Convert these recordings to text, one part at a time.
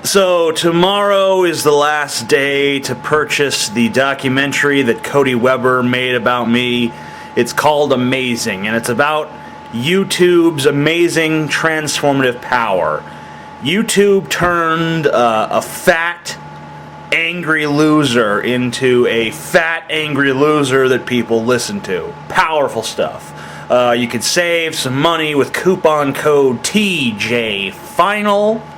So tomorrow is the last day to purchase the documentary that Cody Weber made about me. It's called Amazing, and it's about YouTube's amazing transformative power. YouTube turned a fat, angry loser into a fat, angry loser that people listen to. Powerful stuff. You can save some money with coupon code TJFINAL.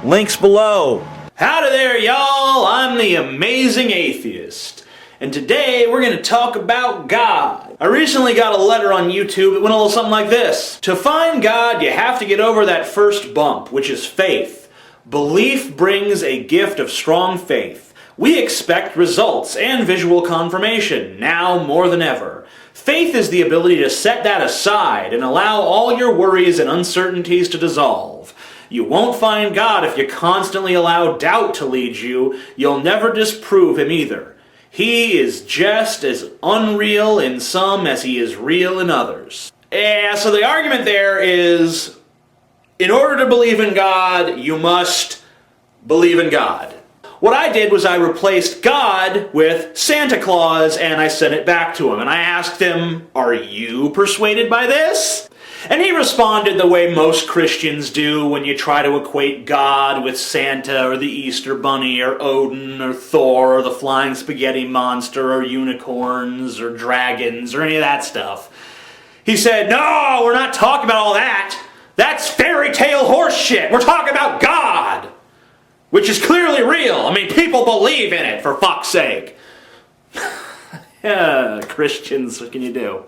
Links below. Howdy there, y'all. I'm the Amazing Atheist. And today we're going to talk about God. I recently got a letter on YouTube. It went a little something like this. To find God, you have to get over that first bump, which is faith. Belief brings a gift of strong faith. We expect results and visual confirmation, now more than ever. Faith is the ability to set that aside and allow all your worries and uncertainties to dissolve. You won't find God if you constantly allow doubt to lead you. You'll never disprove Him either. He is just as unreal in some as He is real in others. So the argument there is, in order to believe in God, you must believe in God. What I did was I replaced God with Santa Claus, and I sent it back to him. And I asked him, "Are you persuaded by this?" And he responded the way most Christians do when you try to equate God with Santa or the Easter Bunny or Odin or Thor or the Flying Spaghetti Monster or unicorns or dragons or any of that stuff. He said, "No, we're not talking about all that. That's fairy tale horse shit. We're talking about God, which is clearly real. I mean, people believe in it, for fuck's sake." Yeah, Christians, what can you do?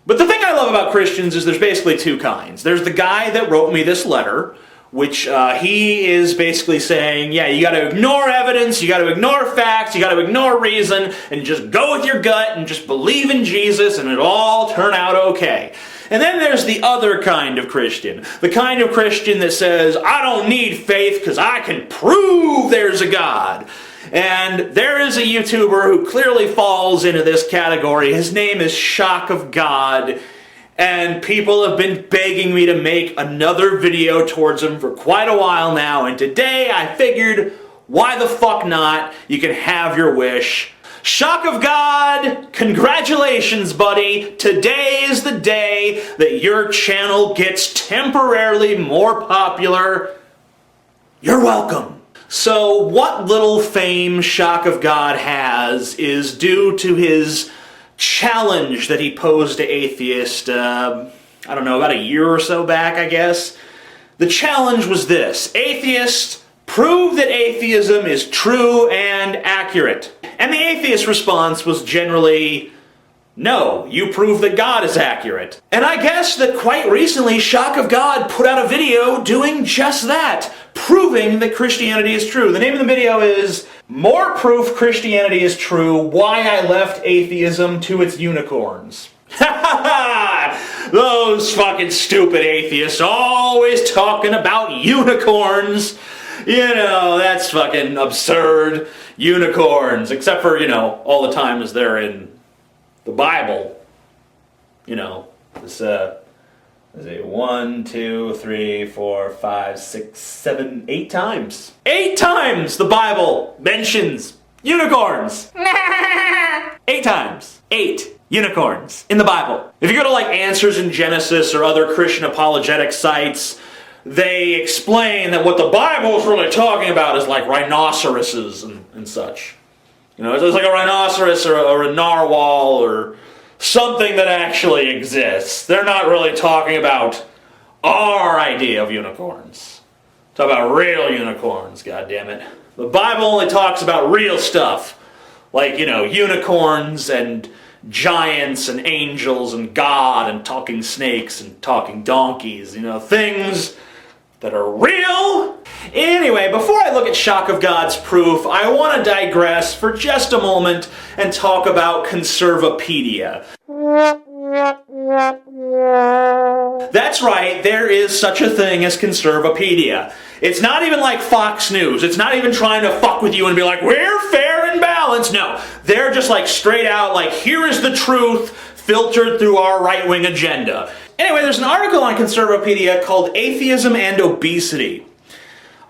But the thing I love about Christians is there's basically two kinds. There's the guy that wrote me this letter, which he is basically saying, yeah, you got to ignore evidence, you got to ignore facts, you got to ignore reason, and just go with your gut and just believe in Jesus and it'll all turn out okay. And then there's the other kind of Christian. The kind of Christian that says, I don't need faith because I can prove there's a God. And there is a YouTuber who clearly falls into this category. His name is Shock of God. And people have been begging me to make another video towards him for quite a while now. And today I figured, why the fuck not? You can have your wish. Shock of God, congratulations, buddy. Today is the day that your channel gets temporarily more popular. You're welcome. So what little fame Shock of God has is due to his challenge that he posed to Atheist, I don't know, about a year or so back, I guess. The challenge was this: Atheist, prove that atheism is true and accurate. And the atheist response was generally, no, you prove that God is accurate. And I guess that quite recently Shock of God put out a video doing just that, proving that Christianity is true. The name of the video is More Proof Christianity is True, Why I Left Atheism to Its Unicorns. Those fucking stupid atheists always talking about unicorns. You know, that's fucking absurd. Unicorns, except for, you know, all the times they're in the Bible. You know, this, is it 1, 2, 3, 4, 5, 6, 7, 8 times. 8 times the Bible mentions unicorns. 8 times. 8 unicorns in the Bible. If you go to like Answers in Genesis or other Christian apologetic sites, they explain that what the Bible is really talking about is like rhinoceroses and such. You know, it's like a rhinoceros or a narwhal or something that actually exists. They're not really talking about our idea of unicorns. Talk about real unicorns, goddammit. The Bible only talks about real stuff. Like, you know, unicorns and giants and angels and God and talking snakes and talking donkeys. You know, things that are real. Anyway, before I look at Shock of God's proof, I want to digress for just a moment and talk about Conservapedia. That's right, there is such a thing as Conservapedia. It's not even like Fox News. It's not even trying to fuck with you and be like, we're fair and balanced. No, they're just like straight out like, here is the truth filtered through our right-wing agenda. Anyway, there's an article on Conservapedia called Atheism and Obesity.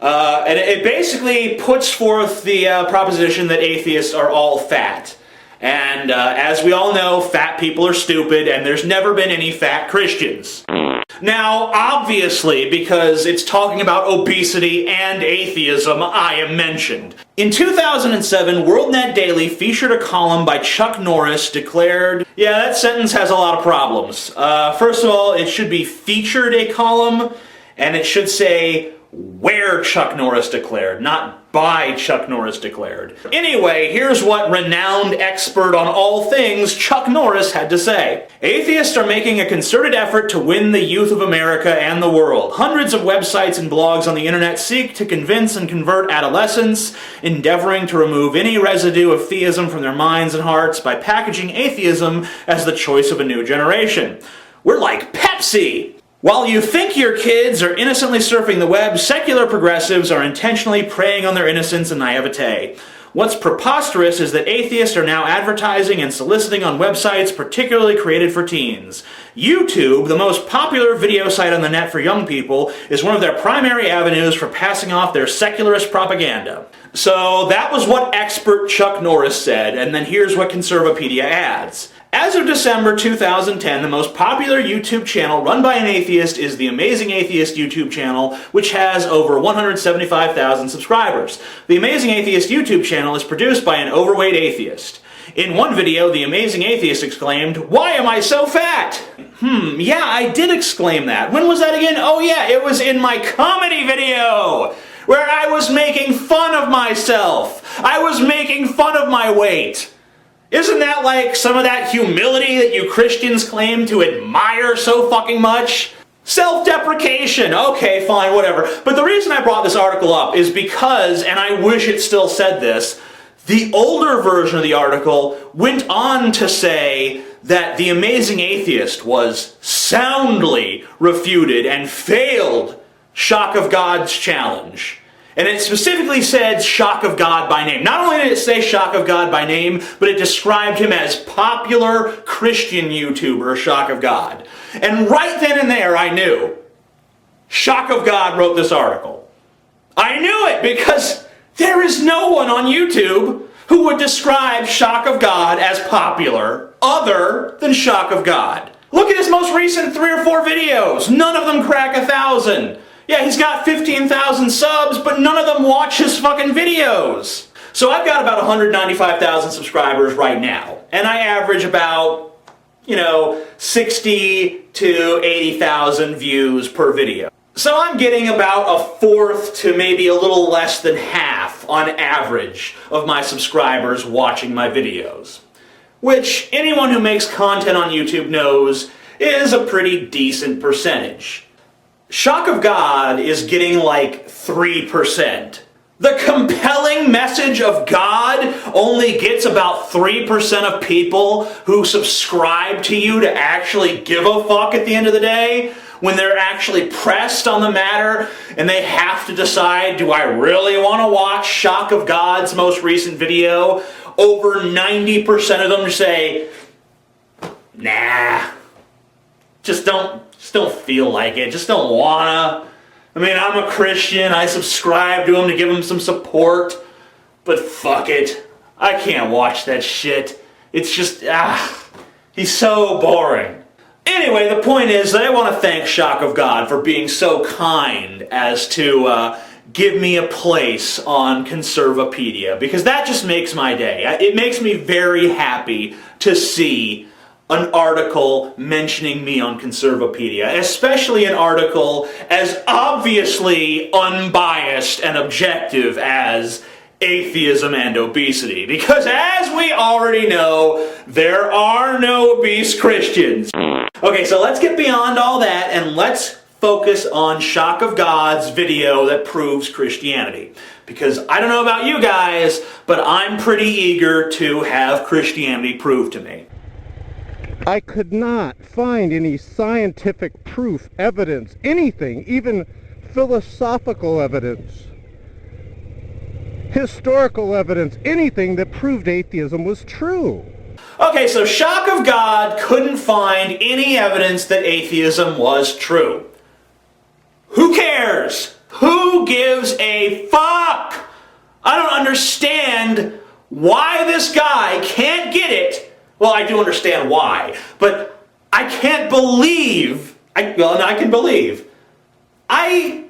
And it basically puts forth the proposition that atheists are all fat. And as we all know, fat people are stupid, and there's never been any fat Christians. Now, obviously, because it's talking about obesity and atheism, I am mentioned. In 2007, WorldNet Daily featured a column by Chuck Norris declared, yeah, that sentence has a lot of problems. First of all, it should be featured a column, and it should say where Chuck Norris declared, not by Chuck Norris declared. Anyway, here's what renowned expert on all things Chuck Norris had to say. Atheists are making a concerted effort to win the youth of America and the world. Hundreds of websites and blogs on the internet seek to convince and convert adolescents, endeavoring to remove any residue of theism from their minds and hearts by packaging atheism as the choice of a new generation. We're like Pepsi! While you think your kids are innocently surfing the web, secular progressives are intentionally preying on their innocence and naivete. What's preposterous is that atheists are now advertising and soliciting on websites particularly created for teens. YouTube, the most popular video site on the net for young people, is one of their primary avenues for passing off their secularist propaganda. So that was what expert Chuck Norris said, and then here's what Conservapedia adds. As of December 2010, the most popular YouTube channel run by an atheist is the Amazing Atheist YouTube channel, which has over 175,000 subscribers. The Amazing Atheist YouTube channel is produced by an overweight atheist. In one video, the Amazing Atheist exclaimed, "Why am I so fat?" Yeah, I did exclaim that. When was that again? Oh yeah, it was in my comedy video, where I was making fun of myself. I was making fun of my weight. Isn't that like some of that humility that you Christians claim to admire so fucking much? Self-deprecation. Okay, fine, whatever. But the reason I brought this article up is because, and I wish it still said this, the older version of the article went on to say that the Amazing Atheist was soundly refuted and failed Shock of God's challenge. And it specifically said Shock of God by name. Not only did it say Shock of God by name, but it described him as popular Christian YouTuber Shock of God. And right then and there I knew Shock of God wrote this article. I knew it because there is no one on YouTube who would describe Shock of God as popular other than Shock of God. Look at his most recent 3 or 4 videos. None of them crack 1,000. Yeah, he's got 15,000 subs, but none of them watch his fucking videos. So I've got about 195,000 subscribers right now, and I average about, 60 to 80,000 views per video. So I'm getting about a fourth to maybe a little less than half on average of my subscribers watching my videos, which anyone who makes content on YouTube knows is a pretty decent percentage. Shock of God is getting like 3%. The compelling message of God only gets about 3% of people who subscribe to you to actually give a fuck at the end of the day, when they're actually pressed on the matter and they have to decide, do I really want to watch Shock of God's most recent video? Over 90% of them say, nah, just don't feel like it, just don't wanna. I mean, I'm a Christian, I subscribe to him to give him some support, but fuck it, I can't watch that shit. It's just, he's so boring. Anyway, the point is that I want to thank Shock of God for being so kind as to give me a place on Conservapedia, because that just makes my day. It makes me very happy to see an article mentioning me on Conservapedia, especially an article as obviously unbiased and objective as atheism and obesity. Because as we already know, there are no obese Christians. Okay, so let's get beyond all that and let's focus on Shock of God's video that proves Christianity. Because I don't know about you guys, but I'm pretty eager to have Christianity proved to me. I could not find any scientific proof, evidence, anything, even philosophical evidence, historical evidence, anything that proved atheism was true. Okay, so Shock of God couldn't find any evidence that atheism was true. Who cares? Who gives a fuck? I don't understand why this guy can't get it. Well, I do understand why, but I can't believe. I can believe. I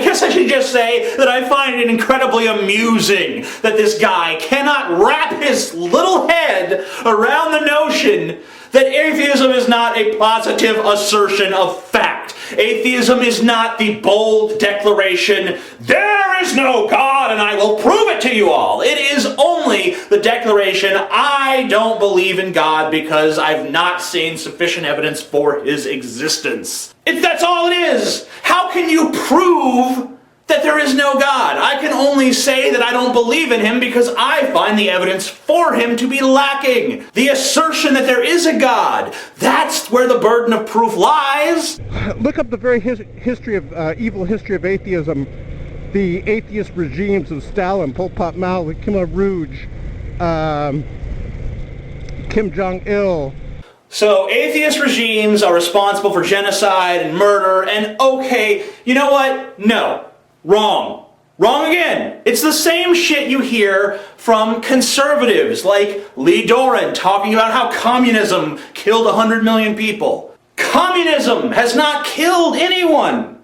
guess I should just say that I find it incredibly amusing that this guy cannot wrap his little head around the notion that atheism is not a positive assertion of fact. Atheism is not the bold declaration, there is no God and I will prove it to you all. It is only the declaration, I don't believe in God because I've not seen sufficient evidence for his existence. That's all it is. How can you prove that there is no God? I can only say that I don't believe in him because I find the evidence for him to be lacking. The assertion that there is a God, that's where the burden of proof lies. Look up the very evil history of atheism. The atheist regimes of Stalin, Pol Pot, Mao, Khmer Rouge, Kim Jong-il. So atheist regimes are responsible for genocide and murder, and okay, you know what? No. Wrong. Wrong again. It's the same shit you hear from conservatives like Lee Doran talking about how communism killed 100 million people. Communism has not killed anyone.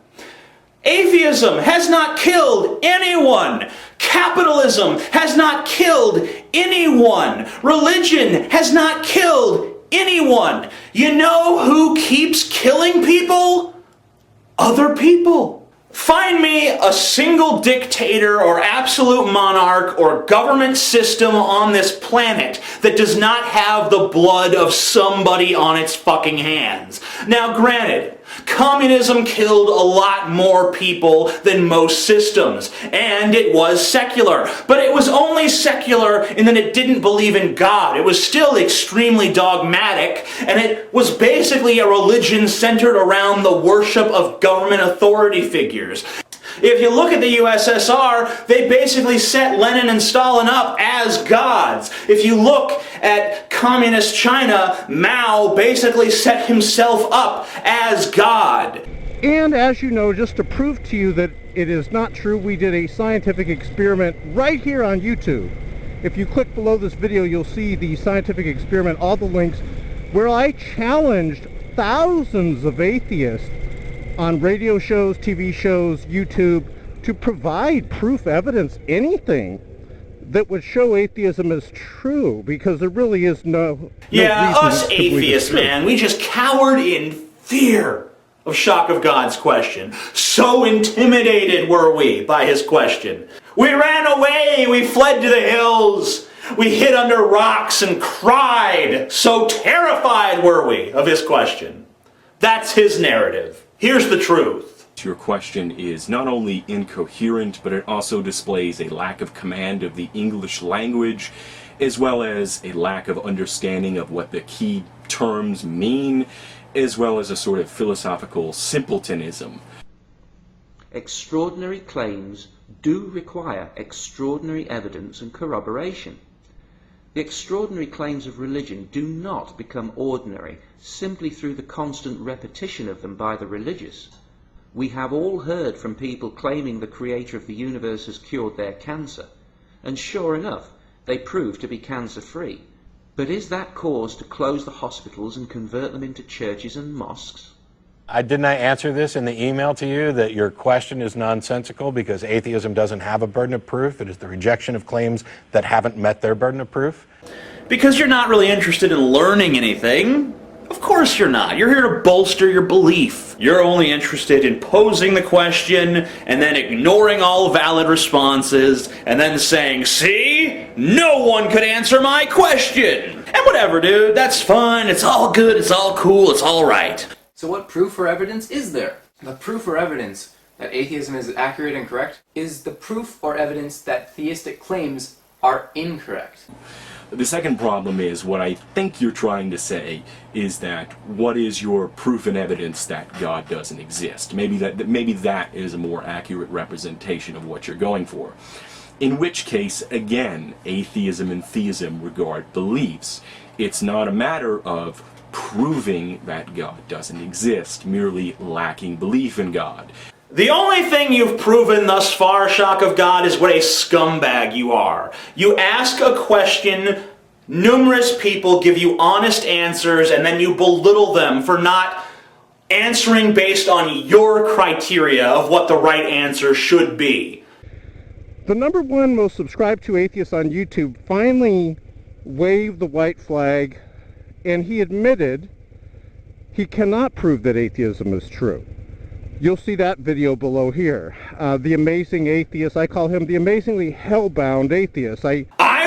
Atheism has not killed anyone. Capitalism has not killed anyone. Religion has not killed anyone. You know who keeps killing people? Other people. Find me a single dictator or absolute monarch or government system on this planet that does not have the blood of somebody on its fucking hands. Now granted, communism killed a lot more people than most systems, and it was secular. But it was only secular in that it didn't believe in God. It was still extremely dogmatic, and it was basically a religion centered around the worship of government authority figures. If you look at the USSR, they basically set Lenin and Stalin up as gods. If you look at communist China, Mao basically set himself up as God. And as you know, just to prove to you that it is not true, we did a scientific experiment right here on YouTube. If you click below this video, you'll see the scientific experiment, all the links, where I challenged thousands of atheists on radio shows, TV shows, YouTube, to provide proof, evidence, anything that would show atheism is true, because there really is no yeah, reason us to believe atheists, it's true. man, we just cowered in fear of shock of God's question. So intimidated were we by his question. We ran away, we fled to the hills, we hid under rocks and cried. So terrified were we of his question. That's his narrative. Here's the truth. Your question is not only incoherent, but it also displays a lack of command of the English language, as well as a lack of understanding of what the key terms mean, as well as a sort of philosophical simpletonism. Extraordinary claims do require extraordinary evidence and corroboration. The extraordinary claims of religion do not become ordinary simply through the constant repetition of them by the religious. We have all heard from people claiming the creator of the universe has cured their cancer, and sure enough, they prove to be cancer-free. But is that cause to close the hospitals and convert them into churches and mosques? Didn't I answer this in the email to you, that your question is nonsensical because atheism doesn't have a burden of proof? It is the rejection of claims that haven't met their burden of proof? Because you're not really interested in learning anything. Of course you're not. You're here to bolster your belief. You're only interested in posing the question and then ignoring all valid responses and then saying, see? No one could answer my question. And whatever, dude. That's fun. It's all good. It's all cool. It's all right. So what proof or evidence is there? The proof or evidence that atheism is accurate and correct is the proof or evidence that theistic claims are incorrect. The second problem is, what I think you're trying to say is that what is your proof and evidence that God doesn't exist? Maybe that is a more accurate representation of what you're going for. In which case, again, atheism and theism regard beliefs. It's not a matter of proving that God doesn't exist, merely lacking belief in God. The only thing you've proven thus far, Shock of God, is what a scumbag you are. You ask a question, numerous people give you honest answers, and then you belittle them for not answering based on your criteria of what the right answer should be. The #1 most subscribed to atheist on YouTube finally waved the white flag, and he admitted he cannot prove that atheism is true. You'll see that video below here. The amazing atheist, I call him the amazingly hellbound atheist. I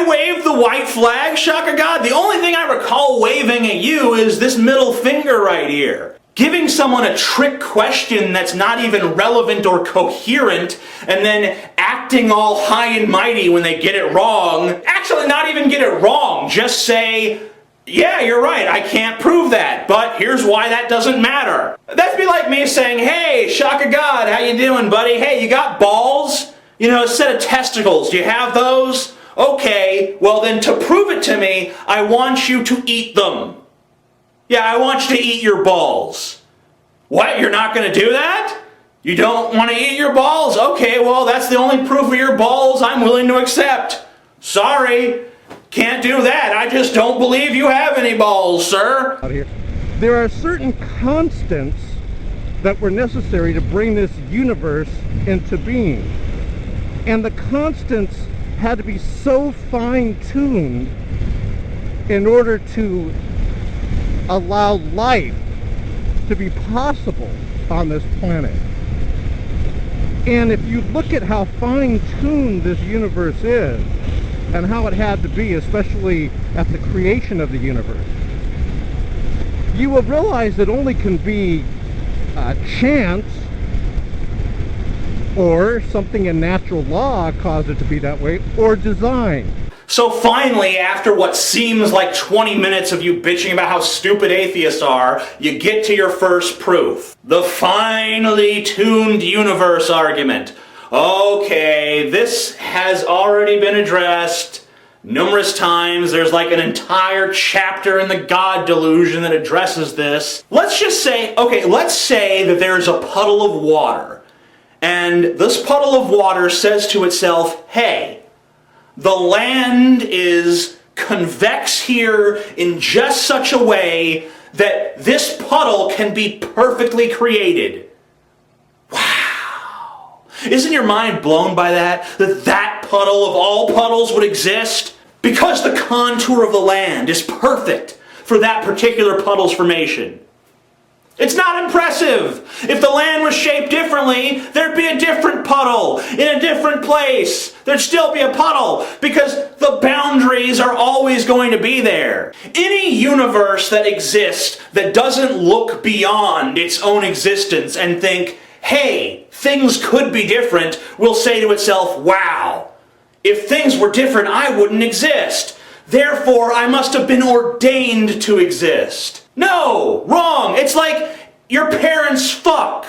waved the white flag, Shock of God? The only thing I recall waving at you is this middle finger right here. Giving someone a trick question that's not even relevant or coherent, and then acting all high and mighty when they get it wrong. Actually, not even get it wrong. Just say, yeah, you're right, I can't prove that, but here's why that doesn't matter. That'd be like me saying, hey, Shock of God, how you doing, buddy? Hey, you got balls? You know, a set of testicles, do you have those? Okay, well then to prove it to me, I want you to eat them. Yeah, I want you to eat your balls. What, you're not going to do that? You don't want to eat your balls? Okay, well that's the only proof of your balls I'm willing to accept. Sorry. Can't do that. I just don't believe you have any balls, sir. There are certain constants that were necessary to bring this universe into being. And the constants had to be so fine-tuned in order to allow life to be possible on this planet. And if you look at how fine-tuned this universe is, and how it had to be, especially at the creation of the universe, you will realize it only can be chance, or something in natural law caused it to be that way, or design. So finally, after what seems like 20 minutes of you bitching about how stupid atheists are, you get to your first proof. The finely tuned universe argument. Okay, this has already been addressed numerous times. There's like an entire chapter in the God Delusion that addresses this. Let's just say, okay, let's say that there's a puddle of water. And this puddle of water says to itself, hey, the land is convex here in just such a way that this puddle can be perfectly created. Wow. Isn't your mind blown by that? That puddle of all puddles would exist? Because the contour of the land is perfect for that particular puddle's formation. It's not impressive. If the land was shaped differently, there'd be a different puddle in a different place. There'd still be a puddle because the boundaries are always going to be there. Any universe that exists that doesn't look beyond its own existence and think, hey, things could be different, will say to itself, wow, if things were different, I wouldn't exist. Therefore, I must have been ordained to exist. No, wrong. It's like your parents fuck,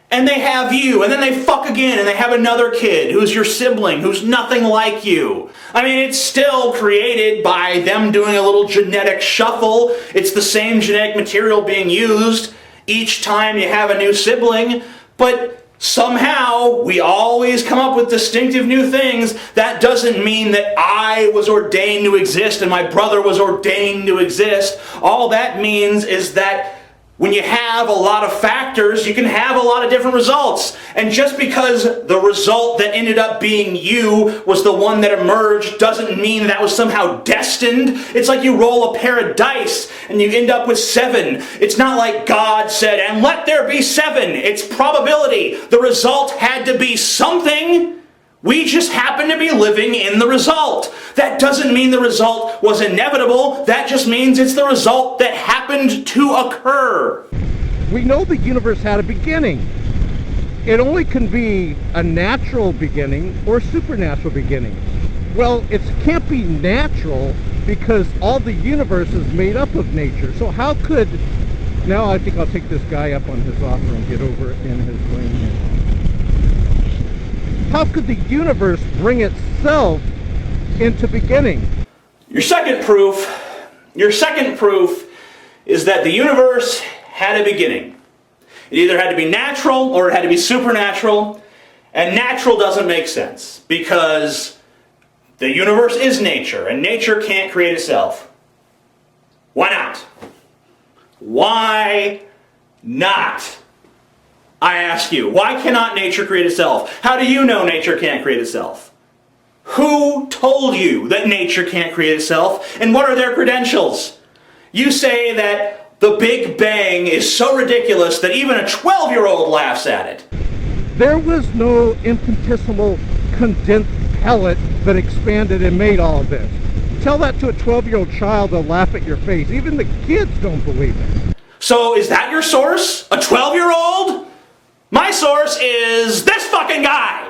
and they have you, and then they fuck again, and they have another kid who's your sibling, who's nothing like you. I mean, it's still created by them doing a little genetic shuffle. It's the same genetic material being used each time you have a new sibling, but somehow we always come up with distinctive new things. That doesn't mean that I was ordained to exist and my brother was ordained to exist. All that means is that when you have a lot of factors, you can have a lot of different results. And just because the result that ended up being you was the one that emerged doesn't mean that was somehow destined. It's like you roll a pair of dice and you end up with 7. It's not like God said, and let there be 7. It's probability. The result had to be something. We just happen to be living in the result. That doesn't mean the result was inevitable. That just means it's the result that happened to occur. We know the universe had a beginning. It only can be a natural beginning or supernatural beginning. Well, it can't be natural because all the universe is made up of nature. So how could... Now I think I'll take this guy up on his offer and get over in his lane here. How could the universe bring itself into beginning? Your second proof is that the universe had a beginning. It either had to be natural or it had to be supernatural. And natural doesn't make sense because the universe is nature and nature can't create itself. Why not? Why not? I ask you, why cannot nature create itself? How do you know nature can't create itself? Who told you that nature can't create itself? And what are their credentials? You say that the Big Bang is so ridiculous that even a 12-year-old laughs at it. There was no infinitesimal condensed pellet that expanded and made all of this. Tell that to a 12-year-old child, they'll laugh at your face. Even the kids don't believe it. So is that your source? A 12-year-old? My source is this fucking guy.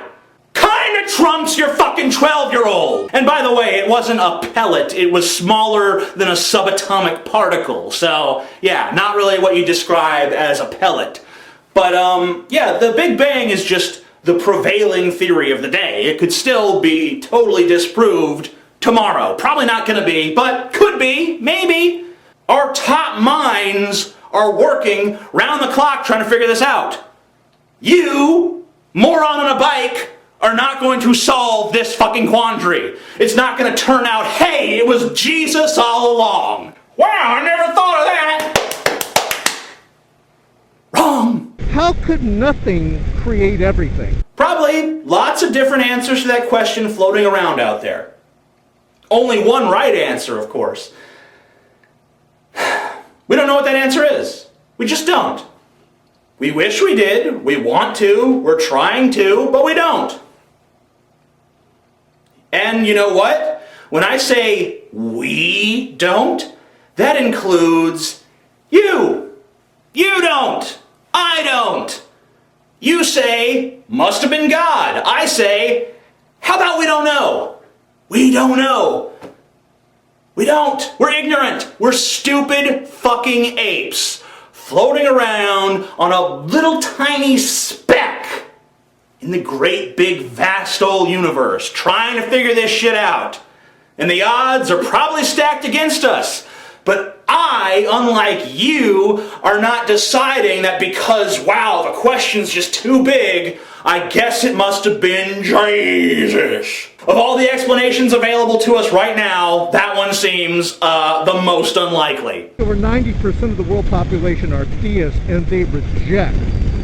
Kinda trumps your fucking 12-year-old. And by the way, it wasn't a pellet. It was smaller than a subatomic particle. So, yeah, not really what you describe as a pellet. But, yeah, the Big Bang is just the prevailing theory of the day. It could still be totally disproved tomorrow. Probably not gonna be, but could be, maybe. Our top minds are working round the clock trying to figure this out. You, moron on a bike, are not going to solve this fucking quandary. It's not going to turn out, hey, it was Jesus all along. Wow, I never thought of that. Wrong. How could nothing create everything? Probably lots of different answers to that question floating around out there. Only one right answer, of course. We don't know what that answer is. We just don't. We wish we did, we want to, we're trying to, but we don't. And you know what? When I say we don't, that includes you. You don't. I don't. You say, must have been God. I say, how about we don't know? We don't know. We don't. We're ignorant. We're stupid fucking apes floating around on a little tiny speck in the great big vast old universe trying to figure this shit out. And the odds are probably stacked against us. But I, unlike you, are not deciding that because, wow, the question's just too big, I guess it must have been Jesus. Of all the explanations available to us right now, that one seems the most unlikely. Over 90% of the world population are theists, and they reject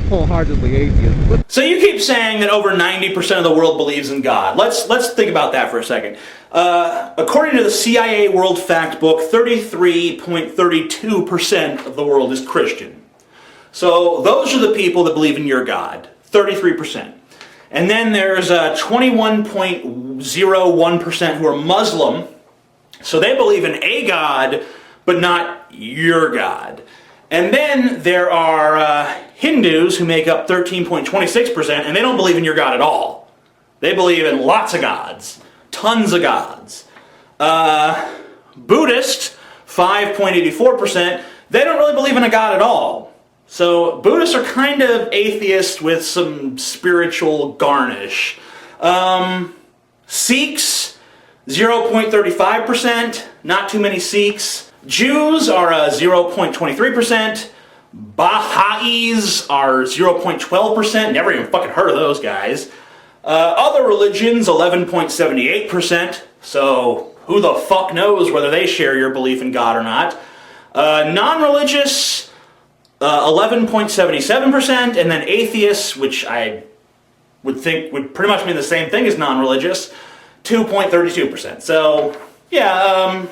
wholeheartedly atheism. So you keep saying that over 90% of the world believes in God. Let's think about that for a second. According to the CIA World Fact Book, 33.32% of the world is Christian. So those are the people that believe in your God, 33%. And then there's 21.01% who are Muslim. So they believe in a God, but not your God. And then there are Hindus who make up 13.26%, and they don't believe in your God at all. They believe in lots of gods, tons of gods. Buddhist, 5.84%, they don't really believe in a God at all. So Buddhists are kind of atheists with some spiritual garnish. Sikhs, 0.35%, not too many Sikhs. Jews are 0.23%. Baha'is are 0.12%. Never even fucking heard of those guys. Other religions, 11.78%. So who the fuck knows whether they share your belief in God or not. Non-religious, 11.77%. And then atheists, which I would think would pretty much mean the same thing as non-religious, 2.32%. So, yeah,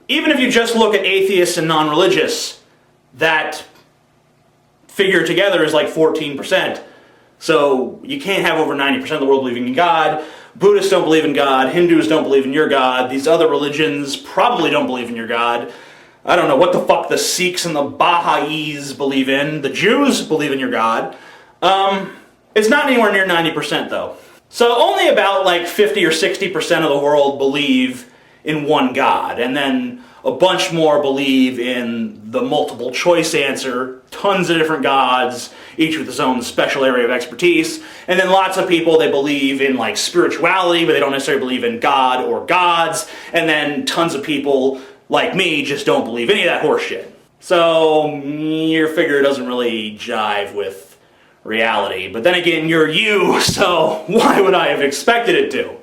even if you just look at atheists and non-religious, that figure together is like 14%. So you can't have over 90% of the world believing in God. Buddhists don't believe in God. Hindus don't believe in your God. These other religions probably don't believe in your God. I don't know what the fuck the Sikhs and the Baha'is believe in. The Jews believe in your God. It's not anywhere near 90% though. So only about like 50 or 60% of the world believe in one God, and then a bunch more believe in the multiple choice answer, tons of different gods, each with his own special area of expertise, and then lots of people, they believe in like spirituality, but they don't necessarily believe in God or gods, and then tons of people like me just don't believe any of that horse shit. So your figure doesn't really jive with reality. But then again, you're you, so why would I have expected it to?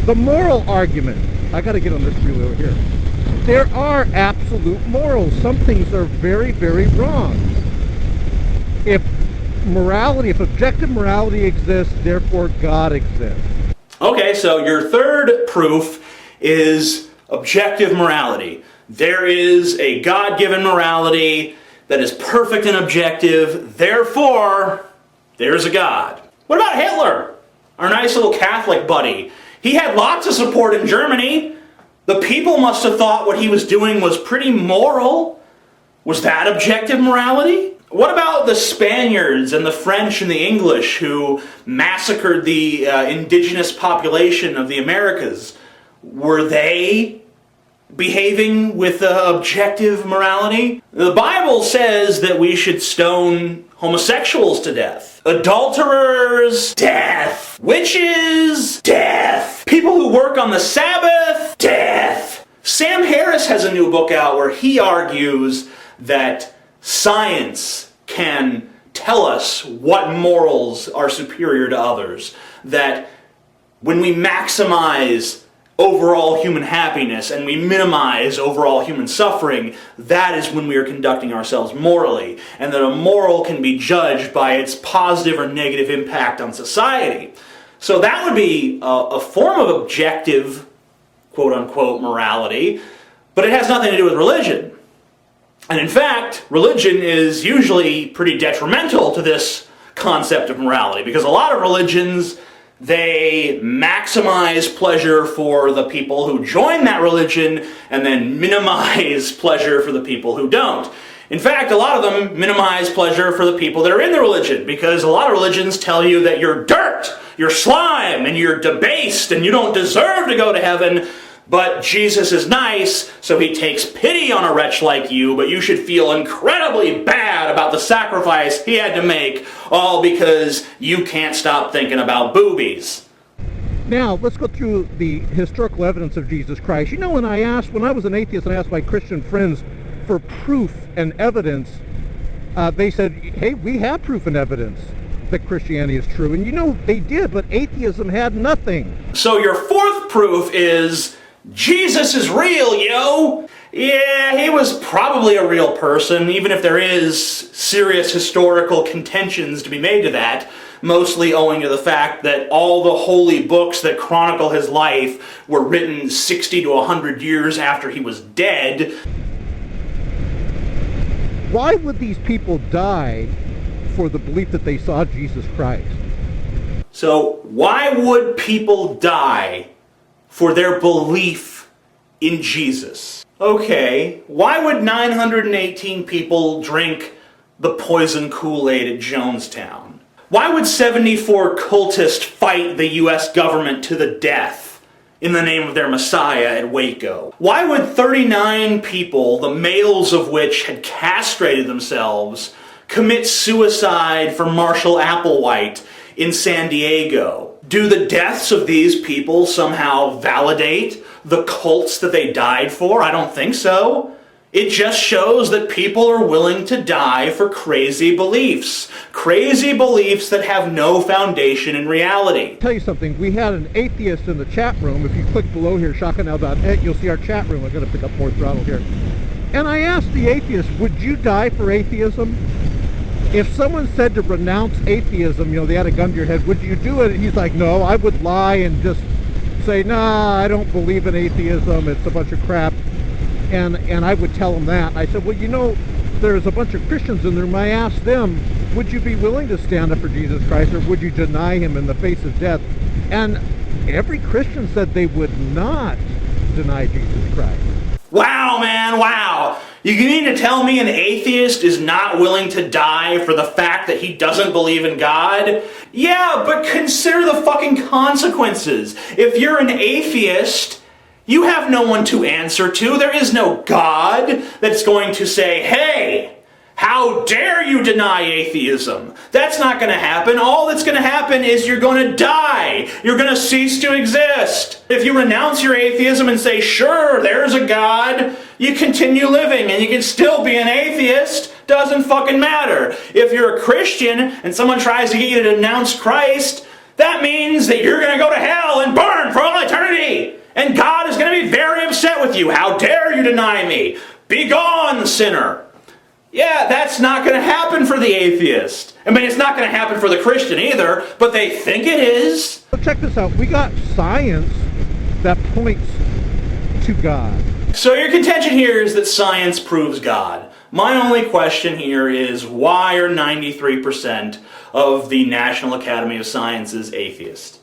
The moral argument. I got to get on this reel over here. There are absolute morals. Some things are very, very wrong. If objective morality exists, therefore God exists. Okay, so your third proof is objective morality. There is a God-given morality that is perfect and objective, therefore, there's a God. What about Hitler? Our nice little Catholic buddy. He had lots of support in Germany. The people must have thought what he was doing was pretty moral. Was that objective morality? What about the Spaniards and the French and the English who massacred the indigenous population of the Americas? Were they behaving with objective morality? The Bible says that we should stone homosexuals to death. Adulterers, death. Witches, death. People who work on the Sabbath, death. Sam Harris has a new book out where he argues that science can tell us what morals are superior to others. That when we maximize overall human happiness and we minimize overall human suffering, that is when we are conducting ourselves morally. And that a moral can be judged by its positive or negative impact on society. So that would be a form of objective, quote-unquote, morality, but it has nothing to do with religion. And in fact, religion is usually pretty detrimental to this concept of morality, because a lot of religions, they maximize pleasure for the people who join that religion and then minimize pleasure for the people who don't. In fact, a lot of them minimize pleasure for the people that are in the religion, because a lot of religions tell you that you're dirt, you're slime, and you're debased, and you don't deserve to go to heaven. But Jesus is nice, so he takes pity on a wretch like you, but you should feel incredibly bad about the sacrifice he had to make, all because you can't stop thinking about boobies. Now, let's go through the historical evidence of Jesus Christ. You know, when I was an atheist and I asked my Christian friends for proof and evidence, they said, hey, we have proof and evidence that Christianity is true. And you know, they did, but atheism had nothing. So your fourth proof is Jesus is real, yo! Yeah, he was probably a real person, even if there is serious historical contentions to be made to that, mostly owing to the fact that all the holy books that chronicle his life were written 60 to 100 years after he was dead. Why would these people die for the belief that they saw Jesus Christ? So, why would people die for their belief in Jesus? Okay, why would 918 people drink the poison Kool-Aid at Jonestown? Why would 74 cultists fight the US government to the death in the name of their Messiah at Waco? Why would 39 people, the males of which had castrated themselves, commit suicide for Marshall Applewhite in San Diego? Do the deaths of these people somehow validate the cults that they died for? I don't think so. It just shows that people are willing to die for crazy beliefs. Crazy beliefs that have no foundation in reality. I'll tell you something, we had an atheist in the chat room. If you click below here, shakanow.net, you'll see our chat room. I'm going to pick up more throttle here. And I asked the atheist, would you die for atheism? If someone said to renounce atheism, you know, they had a gun to your head, would you do it? And he's like, no, I would lie and just say, nah, I don't believe in atheism, it's a bunch of crap. And I would tell him that. I said, well, you know, there's a bunch of Christians in there. I asked them, would you be willing to stand up for Jesus Christ, or would you deny him in the face of death? And every Christian said they would not deny Jesus Christ. Wow, man, wow. You mean to tell me an atheist is not willing to die for the fact that he doesn't believe in God? Yeah, but consider the fucking consequences. If you're an atheist, you have no one to answer to. There is no God that's going to say, hey, How dare you deny atheism? That's not going to happen. All that's going to happen is you're going to die. You're going to cease to exist. If you renounce your atheism and say, sure, there's a God, you continue living and you can still be an atheist. Doesn't fucking matter. If you're a Christian and someone tries to get you to denounce Christ, that means that you're going to go to hell and burn for all eternity. And God is going to be very upset with you. How dare you deny me? Be gone, sinner. Yeah, that's not going to happen for the atheist. I mean, it's not going to happen for the Christian either, but they think it is. So check this out. We got science that points to God. So your contention here is that science proves God. My only question here is, why are 93% of the National Academy of Sciences atheist?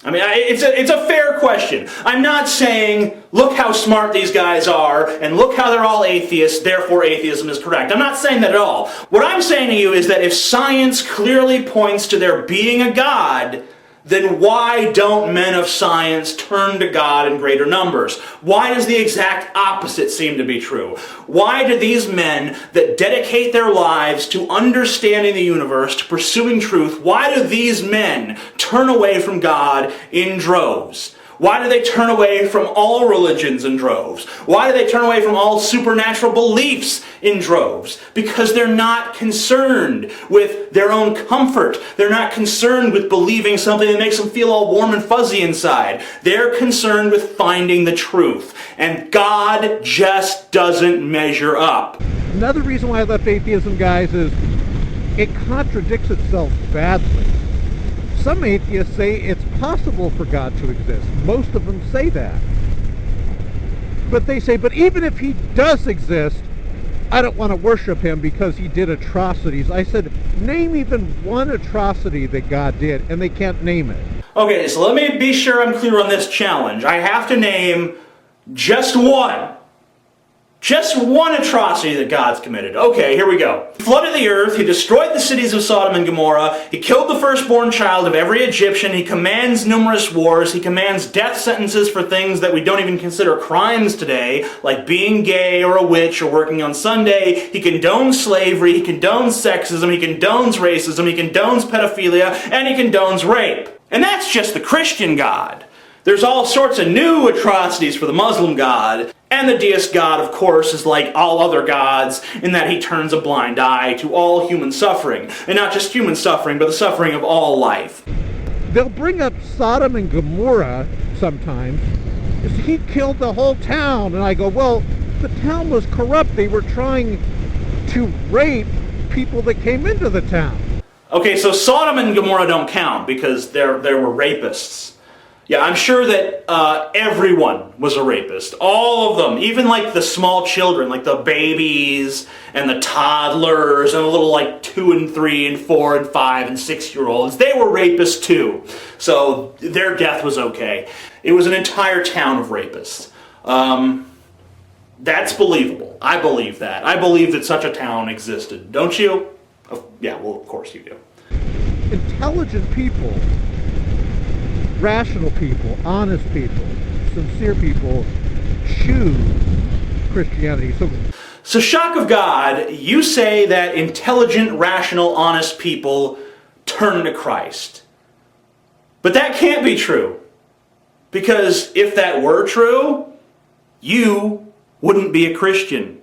I mean, it's a fair question. I'm not saying, look how smart these guys are, and look how they're all atheists, therefore atheism is correct. I'm not saying that at all. What I'm saying to you is that if science clearly points to there being a God, then why don't men of science turn to God in greater numbers? Why does the exact opposite seem to be true? Why do these men that dedicate their lives to understanding the universe, to pursuing truth, why do these men turn away from God in droves? Why do they turn away from all religions in droves? Why do they turn away from all supernatural beliefs in droves? Because they're not concerned with their own comfort. They're not concerned with believing something that makes them feel all warm and fuzzy inside. They're concerned with finding the truth. And God just doesn't measure up. Another reason why I left atheism, guys, is it contradicts itself badly. Some atheists say it's possible for God to exist. Most of them say that. But they say, but even if he does exist, I don't want to worship him because he did atrocities. I said, name even one atrocity that God did, and they can't name it. Okay, so let me be sure I'm clear on this challenge. I have to name just one. Just one atrocity that God's committed. Okay, here we go. He flooded the earth. He destroyed the cities of Sodom and Gomorrah. He killed the firstborn child of every Egyptian. He commands numerous wars. He commands death sentences for things that we don't even consider crimes today, like being gay or a witch or working on Sunday. He condones slavery. He condones sexism. He condones racism. He condones pedophilia. And he condones rape. And that's just the Christian God. There's all sorts of new atrocities for the Muslim God. And the deist God, of course, is like all other gods in that he turns a blind eye to all human suffering. And not just human suffering, but the suffering of all life. They'll bring up Sodom and Gomorrah sometimes. He killed the whole town. And I go, well, the town was corrupt. They were trying to rape people that came into the town. Okay, so Sodom and Gomorrah don't count because there were rapists. Yeah, I'm sure that everyone was a rapist. All of them. Even like the small children, like the babies and the toddlers and the little like 2 and 3 and 4 and 5 and 6-year-olds. They were rapists too. So their death was okay. It was an entire town of rapists. That's believable. I believe that. I believe that such a town existed. Don't you? Oh, yeah, well, of course you do. Intelligent people, rational people, honest people, sincere people choose Christianity. So, shock of God, you say that intelligent, rational, honest people turn to Christ. But that can't be true. Because if that were true, you wouldn't be a Christian.